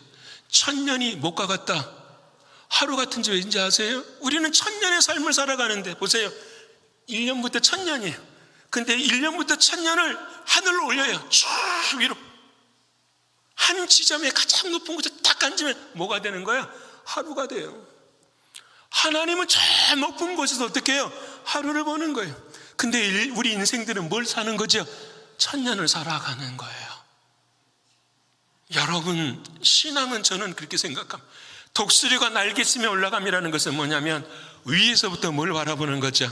1000년이 못 가갔다. 하루 같은지 왠지 아세요? 우리는 1000년의 삶을 살아가는데, 보세요, 1년부터 1000년이에요. 근데 1년부터 1000년을 하늘로 올려요. 쭉 위로. 한 지점에 가장 높은 곳에 딱 앉으면 뭐가 되는 거야? 하루가 돼요. 하나님은 저 높은 곳에서 어떻게 해요? 하루를 보는 거예요. 근데 우리 인생들은 뭘 사는 거죠? 1000년을 살아가는 거예요. 여러분, 신앙은 저는 그렇게 생각합니다. 독수리가 날개 쓰며 올라감이라는 것은 뭐냐면, 위에서부터 뭘 바라보는 거죠?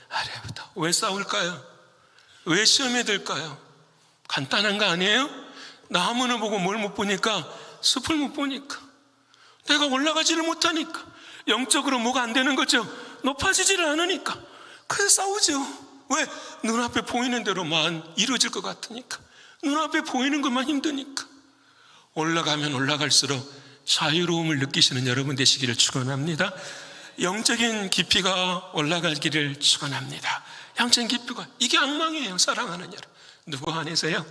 아래부터. 왜 싸울까요? 왜 시험에 들까요? 간단한 거 아니에요? 나무는 보고 뭘 못 보니까? 숲을 못 보니까. 내가 올라가지를 못하니까. 영적으로 뭐가 안 되는 거죠? 높아지지를 않으니까. 그래서 싸우죠. 왜? 눈앞에 보이는 대로만 이루어질 것 같으니까. 눈앞에 보이는 것만 힘드니까. 올라가면 올라갈수록 자유로움을 느끼시는 여러분 되시기를 축원합니다. 영적인 깊이가 올라가기를 축원합니다. 영적인 깊이가, 이게 앙망이에요. 사랑하는 여러분, 누구 안에서요?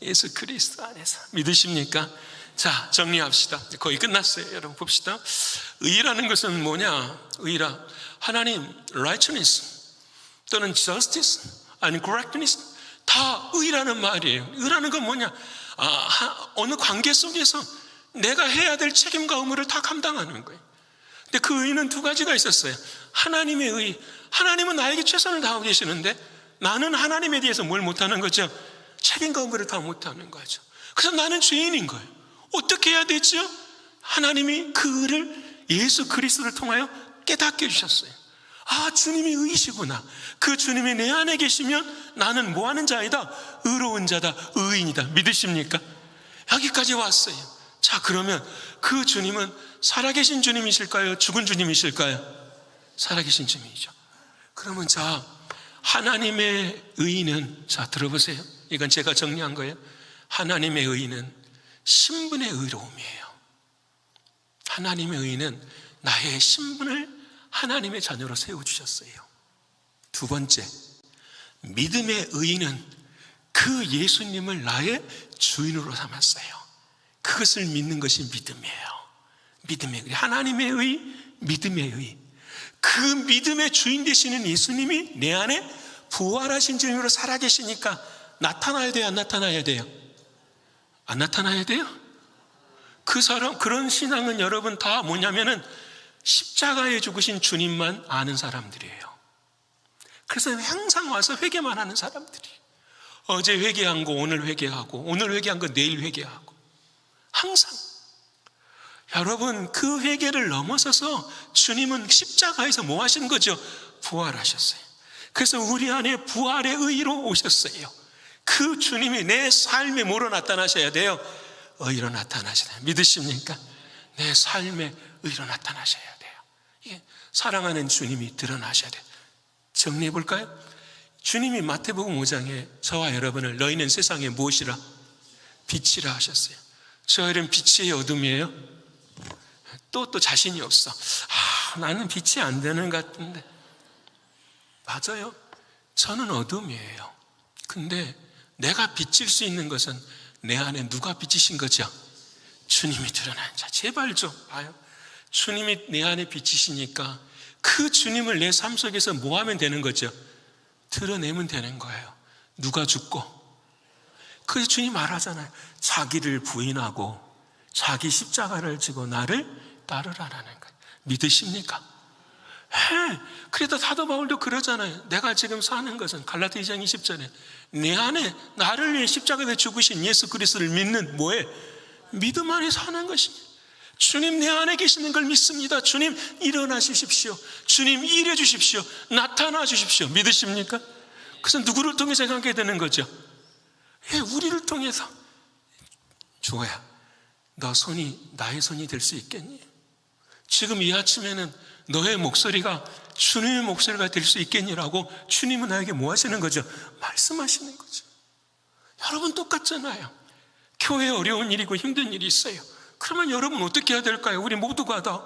예수 그리스도 안에서. 믿으십니까? 자, 정리합시다. 거의 끝났어요. 여러분 봅시다. 의라는 것은 뭐냐? 의라, 하나님 righteousness 또는 justice 아니 correctness, 다 의라는 말이에요. 의라는 건 뭐냐? 어느 관계 속에서 내가 해야 될 책임과 의무를 다 감당하는 거예요. 근데 그 의는 두 가지가 있었어요. 하나님의 의, 하나님은 나에게 최선을 다하고 계시는데 나는 하나님에 대해서 뭘 못하는 거죠? 책임과 의무를 다 못하는 거죠. 그래서 나는 죄인인 거예요. 어떻게 해야 되죠? 하나님이 그 의를 예수 그리스도를 통하여 깨닫게 해주셨어요. 아, 주님이 의이시구나. 그 주님이 내 안에 계시면 나는 뭐하는 자이다? 의로운 자다, 의인이다. 믿으십니까? 여기까지 왔어요. 자, 그러면 그 주님은 살아계신 주님이실까요? 죽은 주님이실까요? 살아계신 주님이죠. 그러면 자, 하나님의 의는, 자, 들어보세요. 이건 제가 정리한 거예요. 하나님의 의는 신분의 의로움이에요. 하나님의 의는 나의 신분을 하나님의 자녀로 세워주셨어요. 두 번째, 믿음의 의는 그 예수님을 나의 주인으로 삼았어요. 그것을 믿는 것이 믿음이에요. 믿음의 의, 하나님의 의, 믿음의 의. 그 믿음의 주인 되시는 예수님이 내 안에 부활하신 주님으로 살아계시니까 나타나야 돼요? 안 나타나야 돼요? 안 나타나야 돼요? 그 사람, 그런 신앙은 여러분 다 뭐냐면은 십자가에 죽으신 주님만 아는 사람들이에요. 그래서 항상 와서 회개만 하는 사람들이, 어제 회개한 거 오늘 회개하고, 오늘 회개한 거 내일 회개하고, 항상. 여러분, 그 회개를 넘어서서 주님은 십자가에서 뭐 하신 거죠? 부활하셨어요. 그래서 우리 안에 부활의 의로 오셨어요. 그 주님이 내 삶에 뭐로 나타나셔야 돼요? 의로 나타나셔야 돼요. 믿으십니까? 내 삶에 의로 나타나셔야 돼요. 이게 사랑하는 주님이 드러나셔야 돼요. 정리해 볼까요? 주님이 마태복음 5장에 저와 여러분을 너희는 세상에 무엇이라? 빛이라 하셨어요. 저희는 빛이에요, 어둠이에요? 또 자신이 없어. 나는 빛이 안 되는 것 같은데. 맞아요. 저는 어둠이에요. 근데 내가 비칠 수 있는 것은 내 안에 누가 비치신 거죠? 주님이 드러난 자. 제발 좀 봐요. 주님이 내 안에 비치시니까 그 주님을 내 삶 속에서 뭐 하면 되는 거죠? 드러내면 되는 거예요. 누가 죽고. 그래서 주님 말하잖아요. 자기를 부인하고 자기 십자가를 지고 나를 따르라라는 거예요. 믿으십니까? 그래도 사도 바울도 그러잖아요. 내가 지금 사는 것은 갈라디아 2장 20절에 내 안에 나를 위해 십자가에 죽으신 예수 그리스도를 믿는 뭐에? 믿음 안에 사는 것입니다. 주님 내 안에 계시는 걸 믿습니다. 주님 일어나주십시오. 주님 일해 주십시오. 나타나 주십시오. 믿으십니까? 그래서 누구를 통해서 하게 되는 거죠? 우리를 통해서. 주호야, 너 손이 나의 손이 될 수 있겠니? 지금 이 아침에는 너의 목소리가 주님의 목소리가 될 수 있겠니라고 주님은 나에게 뭐 하시는 거죠? 말씀하시는 거죠. 여러분 똑같잖아요. 교회에 어려운 일이고 힘든 일이 있어요. 그러면 여러분 어떻게 해야 될까요? 우리 모두가 다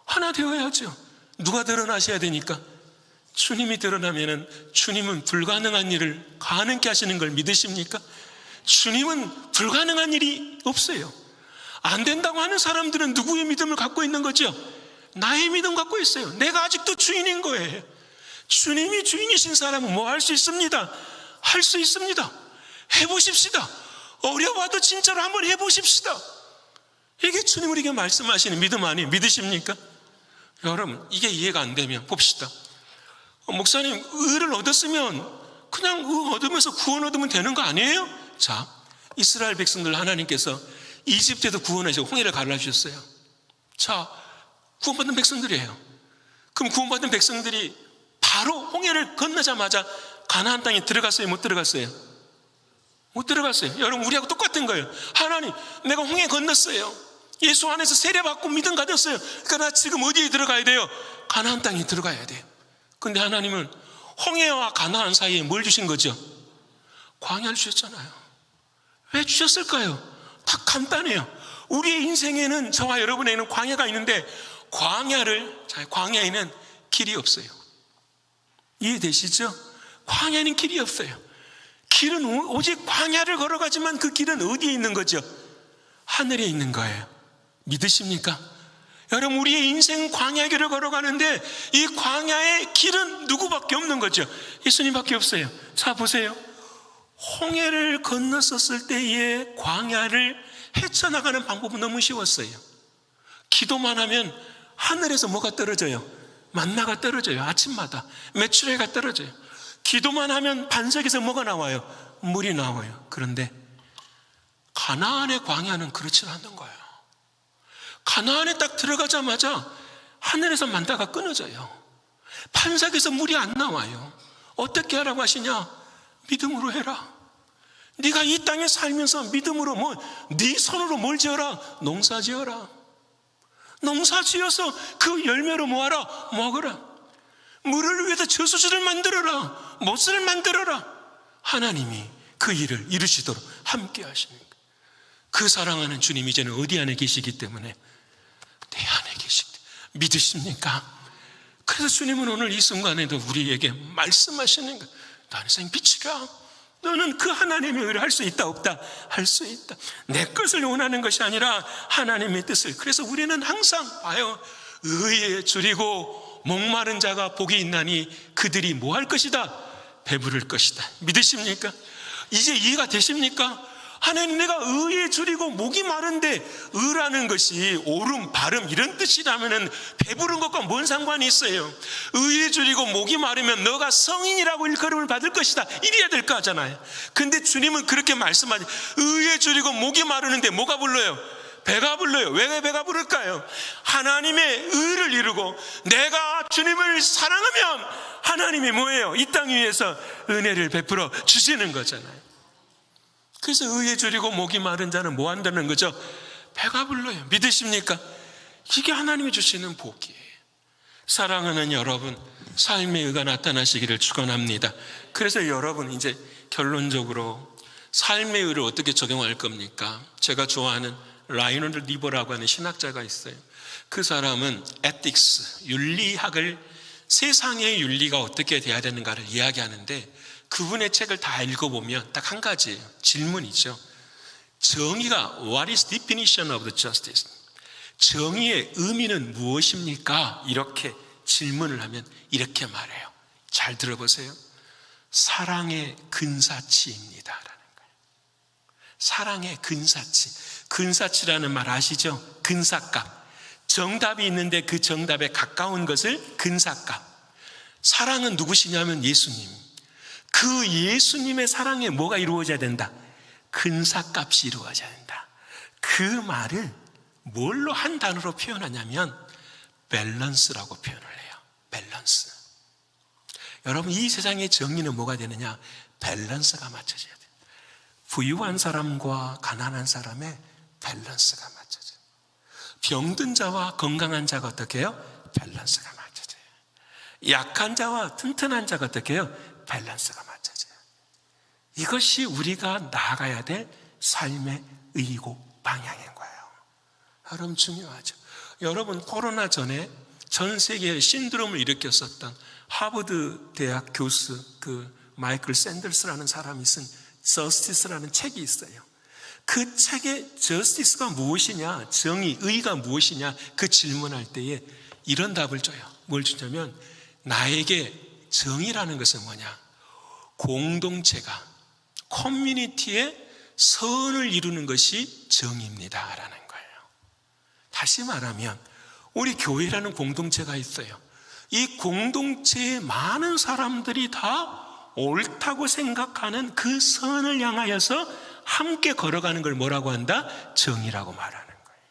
하나 되어야죠. 누가 드러나셔야 되니까? 주님이 드러나면은 주님은 불가능한 일을 가능케 하시는 걸 믿으십니까? 주님은 불가능한 일이 없어요. 안 된다고 하는 사람들은 누구의 믿음을 갖고 있는 거죠? 나의 믿음 갖고 있어요. 내가 아직도 주인인 거예요. 주님이 주인이신 사람은 뭐 할 수 있습니다. 할 수 있습니다. 해보십시다. 어려워도 진짜로 한번 해보십시다. 이게 주님 우리에게 말씀하시는 믿음 아니에요? 믿으십니까? 여러분 이게 이해가 안 되면 봅시다. 목사님 의를 얻었으면 그냥 의 얻으면서 구원 얻으면 되는 거 아니에요? 자, 이스라엘 백성들 하나님께서 이집트에도 구원하시고 홍해를 갈라주셨어요. 자, 구원받은 백성들이에요. 그럼 구원받은 백성들이 바로 홍해를 건너자마자 가나안 땅에 들어갔어요? 못 들어갔어요? 못 들어갔어요. 여러분 우리하고 똑같은 거예요. 하나님 내가 홍해 건넜어요. 예수 안에서 세례받고 믿음 가졌어요. 그러니까 나 지금 어디에 들어가야 돼요? 가나안 땅에 들어가야 돼요. 근데 하나님은 홍해와 가나안 사이에 뭘 주신 거죠? 광야를 주셨잖아요. 왜 주셨을까요? 다 간단해요. 우리의 인생에는 저와 여러분에게는 광야가 있는데 광야에는 길이 없어요. 이해되시죠? 광야에는 길이 없어요. 길은 오직 광야를 걸어가지만 그 길은 어디에 있는 거죠? 하늘에 있는 거예요. 믿으십니까? 여러분 우리의 인생 광야 길을 걸어가는데 이 광야의 길은 누구밖에 없는 거죠? 예수님밖에 없어요. 자 보세요. 홍해를 건넜었을 때의 광야를 헤쳐나가는 방법은 너무 쉬웠어요. 기도만 하면 하늘에서 뭐가 떨어져요? 만나가 떨어져요. 아침마다 메추라기가 떨어져요. 기도만 하면 반석에서 뭐가 나와요? 물이 나와요. 그런데 가나안의 광야는 그렇지 않는 거예요. 가나안에 딱 들어가자마자 하늘에서 만나가 끊어져요. 반석에서 물이 안 나와요. 어떻게 하라고 하시냐? 믿음으로 해라. 네가 이 땅에 살면서 믿음으로 네 손으로 뭘 지어라? 농사 지어라. 농사 지어서 그 열매로 뭐하라? 먹어라. 물을 위해서 저수지를 만들어라. 못을 만들어라. 하나님이 그 일을 이루시도록 함께 하시는 거예요. 그 사랑하는 주님이 이제는 어디 안에 계시기 때문에 내 안에 계시기 때문에 믿으십니까? 그래서 주님은 오늘 이 순간에도 우리에게 말씀하시는 거예요. 너는 생 빛이라. 너는 그 하나님의 의를 할 수 있다 없다? 할 수 있다. 내 것을 원하는 것이 아니라 하나님의 뜻을. 그래서 우리는 항상 봐요. 의에 줄이고 목마른 자가 복이 있나니 그들이 뭐 할 것이다? 배부를 것이다. 믿으십니까? 이제 이해가 되십니까? 하나님 내가 의에 줄이고 목이 마른데 의라는 것이 오름, 바름 이런 뜻이라면 배부른 것과 뭔 상관이 있어요? 의에 줄이고 목이 마르면 너가 성인이라고 일컬음을 받을 것이다. 이래야 될 거 하잖아요. 근데 주님은 그렇게 말씀하지. 의에 줄이고 목이 마르는데 뭐가 불러요? 배가 불러요. 왜 배가 부를까요? 하나님의 의를 이루고 내가 주님을 사랑하면 하나님이 뭐예요? 이 땅 위에서 은혜를 베풀어 주시는 거잖아요. 그래서 의에 줄이고 목이 마른 자는 뭐 한다는 거죠? 배가 불러요. 믿으십니까? 이게 하나님이 주시는 복이에요. 사랑하는 여러분, 삶의 의가 나타나시기를 축원합니다. 그래서 여러분 이제 결론적으로 삶의 의를 어떻게 적용할 겁니까? 제가 좋아하는 라이너드 리버라고 하는 신학자가 있어요. 그 사람은 에틱스, 윤리학을 세상의 윤리가 어떻게 돼야 되는가를 이야기하는데 그분의 책을 다 읽어보면 딱 한 가지예요. 질문이죠. 정의가 What is definition of the justice? 정의의 의미는 무엇입니까? 이렇게 질문을 하면 이렇게 말해요. 잘 들어보세요. 사랑의 근사치입니다 라는 거예요. 사랑의 근사치. 근사치라는 말 아시죠? 근사값. 정답이 있는데 그 정답에 가까운 것을 근사값. 사랑은 누구시냐면 예수님. 그 예수님의 사랑에 뭐가 이루어져야 된다? 근사값이 이루어져야 된다. 그 말을 뭘로 한 단어로 표현하냐면 밸런스라고 표현을 해요. 밸런스. 여러분 이 세상의 정의는 뭐가 되느냐? 밸런스가 맞춰져야 돼요. 부유한 사람과 가난한 사람의 밸런스가 맞춰져요. 병든 자와 건강한 자가 어떻게 해요? 밸런스가 맞춰져요. 약한 자와 튼튼한 자가 어떻게 해요? 밸런스가 맞춰져요. 이것이 우리가 나아가야 될 삶의 의의고 방향인 거예요. 여러분 중요하죠. 여러분 코로나 전에 전 세계에 신드롬을 일으켰었던 하버드 대학 교수 마이클 샌더스라는 사람이 쓴 저스티스라는 책이 있어요. 그 책의 저스티스가 무엇이냐, 정의, 의가 무엇이냐 그 질문할 때에 이런 답을 줘요. 뭘 주냐면 나에게 정의라는 것은 뭐냐? 공동체가 커뮤니티의 선을 이루는 것이 정의입니다 라는 거예요. 다시 말하면 우리 교회라는 공동체가 있어요. 이 공동체의 많은 사람들이 다 옳다고 생각하는 그 선을 향하여서 함께 걸어가는 걸 뭐라고 한다? 정의라고 말하는 거예요.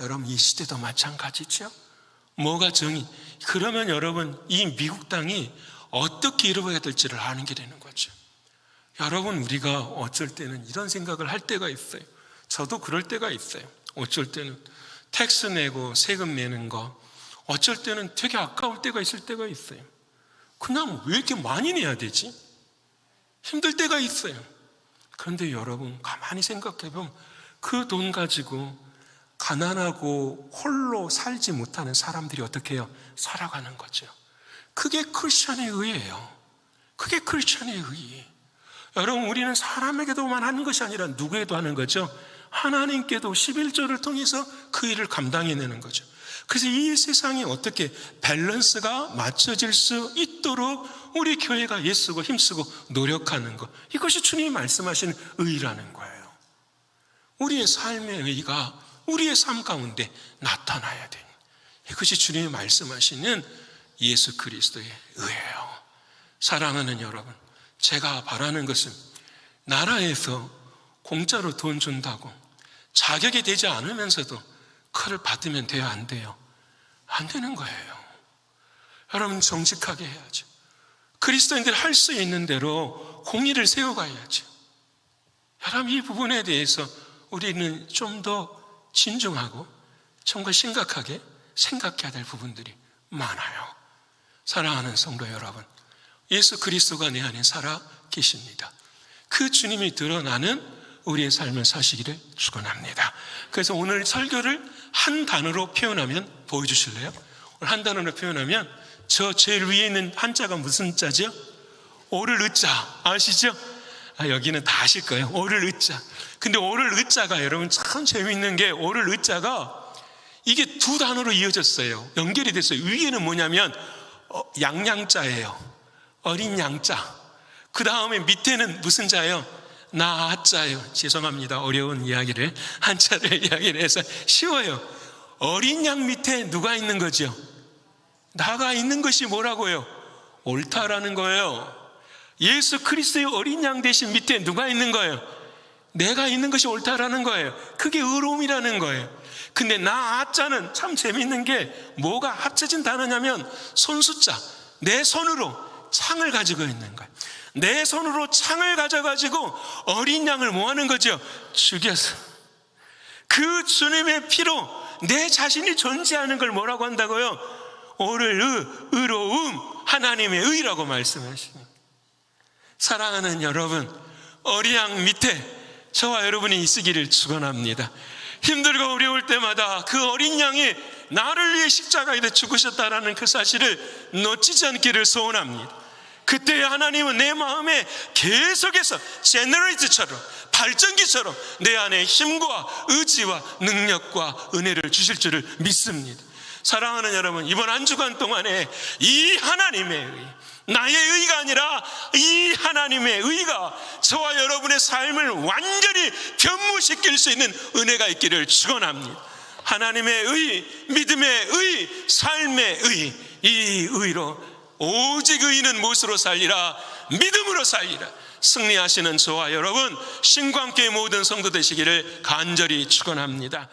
여러분 이 시대도 마찬가지죠. 뭐가 정의? 그러면 여러분 이 미국 땅이 어떻게 이루어야 될지를 아는 게 되는 거죠. 여러분 우리가 어쩔 때는 이런 생각을 할 때가 있어요. 저도 그럴 때가 있어요. 어쩔 때는 텍스 내고 세금 내는 거 어쩔 때는 되게 아까울 때가 있을 때가 있어요. 그냥 왜 이렇게 많이 내야 되지? 힘들 때가 있어요. 그런데 여러분 가만히 생각해 보면 그 돈 가지고 가난하고 홀로 살지 못하는 사람들이 어떻게 해요? 살아가는 거죠. 그게 크리스천의 의예요. 그게 크리스천의 의. 여러분 우리는 사람에게도만 하는 것이 아니라 누구에도 하는 거죠. 하나님께도 11조를 통해서 그 일을 감당해내는 거죠. 그래서 이 세상이 어떻게 밸런스가 맞춰질 수 있도록 우리 교회가 애쓰고 힘쓰고 노력하는 것, 이것이 주님이 말씀하시는 의라는 거예요. 우리의 삶의 의가 우리의 삶 가운데 나타나야 되는, 이것이 주님이 말씀하시는 예수 그리스도의 의예요. 사랑하는 여러분, 제가 바라는 것은 나라에서 공짜로 돈 준다고 자격이 되지 않으면서도 그걸 받으면 돼요? 안 돼요? 안 되는 거예요. 여러분 정직하게 해야죠. 그리스도인들이 할 수 있는 대로 공의를 세워가야죠. 여러분 이 부분에 대해서 우리는 좀 더 진중하고 정말 심각하게 생각해야 될 부분들이 많아요. 사랑하는 성도 여러분, 예수 그리스도가 내 안에 살아 계십니다. 그 주님이 드러나는 우리의 삶을 사시기를 축원합니다. 그래서 오늘 설교를 한 단어로 표현하면 보여주실래요? 오늘 한 단어로 표현하면 저 제일 위에 있는 한자가 무슨 자죠? 오를 의자 아시죠? 여기는 다 아실 거예요. 오를 의자. 근데 오를 의자가 여러분 참 재미있는 게 오를 의자가 이게 두 단어로 이어졌어요. 연결이 됐어요. 위에는 뭐냐면 양양자예요. 어린 양자. 그 다음에 밑에는 무슨 자예요? 나자예요. 죄송합니다. 어려운 이야기를 한자를 이야기를 해서 쉬워요. 어린 양 밑에 누가 있는 거죠? 나가 있는 것이 뭐라고요? 옳다라는 거예요. 예수 그리스도의 어린 양 대신 밑에 누가 있는 거예요? 내가 있는 것이 옳다라는 거예요. 그게 의로움이라는 거예요. 근데 나자는 참 재밌는 게 뭐가 합쳐진 단어냐면 손수자, 내 손으로 창을 가지고 있는 거예요. 내 손으로 창을 가져가지고 어린 양을 뭐 하는 거죠? 죽여서 그 주님의 피로 내 자신이 존재하는 걸 뭐라고 한다고요? 오를 의로움, 하나님의 의라고 말씀하십니다. 사랑하는 여러분, 어린 양 밑에 저와 여러분이 있으기를 축원합니다. 힘들고 어려울 때마다 그 어린 양이 나를 위해 십자가에 죽으셨다라는 그 사실을 놓치지 않기를 소원합니다. 그때 하나님은 내 마음에 계속해서 제너레이터처럼 발전기처럼 내 안에 힘과 의지와 능력과 은혜를 주실 줄을 믿습니다. 사랑하는 여러분, 이번 한 주간 동안에 이 하나님의 의, 나의 의가 아니라 이 하나님의 의가 저와 여러분의 삶을 완전히 변모시킬 수 있는 은혜가 있기를 축원합니다. 하나님의 의, 믿음의 의, 삶의 의, 이 의로 오직 의인은 무엇으로 살리라? 믿음으로 살리라. 승리하시는 저와 여러분, 신과 함께 모든 성도 되시기를 간절히 축원합니다.